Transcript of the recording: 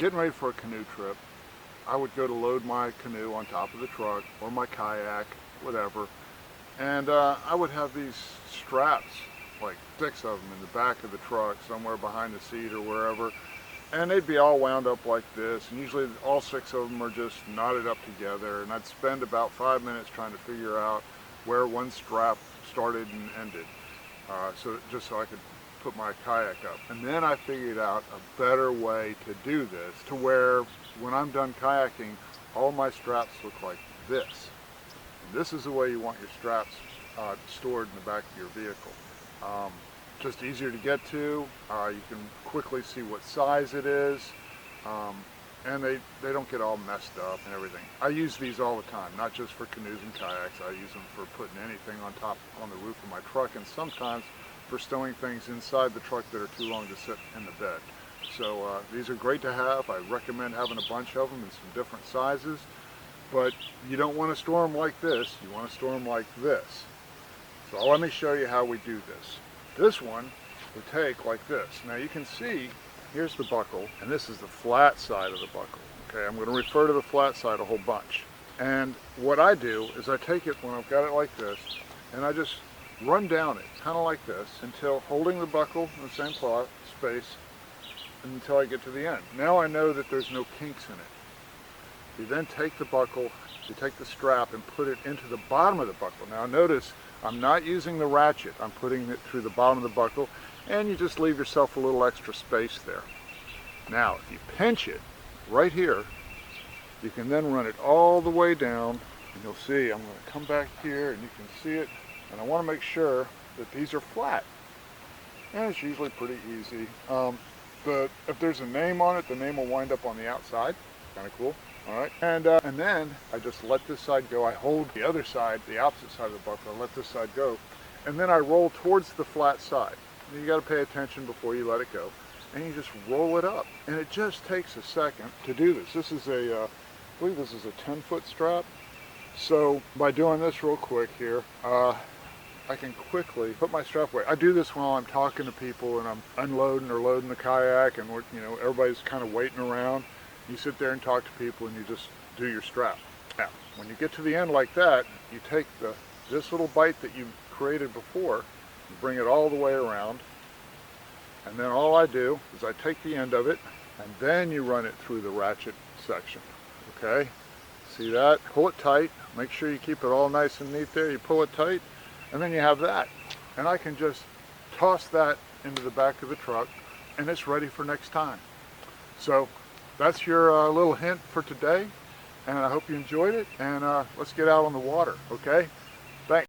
getting ready for a canoe trip, I would go to load my canoe on top of the truck or my kayak, whatever, and I would have these straps, like 6 of them in the back of the truck, somewhere behind the seat or wherever, and they'd be all wound up like this, and usually all 6 of them are just knotted up together, and I'd spend about 5 minutes trying to figure out where one strap started and ended, just so I could put my kayak up. And then I figured out a better way to do this, to where when I'm done kayaking, all my straps look like this. And this is the way you want your straps stored in the back of your vehicle. Just easier to get to. You can quickly see what size it is, and they don't get all messed up and everything. I use these all the time, not just for canoes and kayaks. I use them for putting anything on the roof of my truck, and sometimes for stowing things inside the truck that are too long to sit in the bed. So these are great to have. I recommend having a bunch of them in some different sizes, but you don't want to store them like this. You want to store them like this. So let me show you how we do this. This one we take like this. Now you can see, here's the buckle, and this is the flat side of the buckle. Okay, I'm going to refer to the flat side a whole bunch. And what I do is I take it when I've got it like this, and I just run down it, kind of like this, until holding the buckle in the same space until I get to the end. Now I know that there's no kinks in it. You then take the buckle, you take the strap and put it into the bottom of the buckle. Now notice, I'm not using the ratchet. I'm putting it through the bottom of the buckle, and you just leave yourself a little extra space there. Now, if you pinch it right here, you can then run it all the way down, and you'll see, I'm going to come back here, and you can see it, and I want to make sure that these are flat. And it's usually pretty easy. If there's a name on it, the name will wind up on the outside. Kind of cool. All right, and then I just let this side go. I hold the other side, the opposite side of the buckle, I let this side go, and then I roll towards the flat side. You got to pay attention before you let it go, and you just roll it up. And it just takes a second to do this. This is I believe this is a 10-foot strap. So by doing this real quick here, I can quickly put my strap away. I do this while I'm talking to people and I'm unloading or loading the kayak, and everybody's kind of waiting around. You sit there and talk to people, and you just do your strap. Now, when you get to the end like that, you take this little bite that you created before, you bring it all the way around, and then all I do is I take the end of it, and then you run it through the ratchet section. Okay? See that? Pull it tight. Make sure you keep it all nice and neat there. You pull it tight, and then you have that. And I can just toss that into the back of the truck, and it's ready for next time. So that's your little hint for today, and I hope you enjoyed it, and let's get out on the water, okay?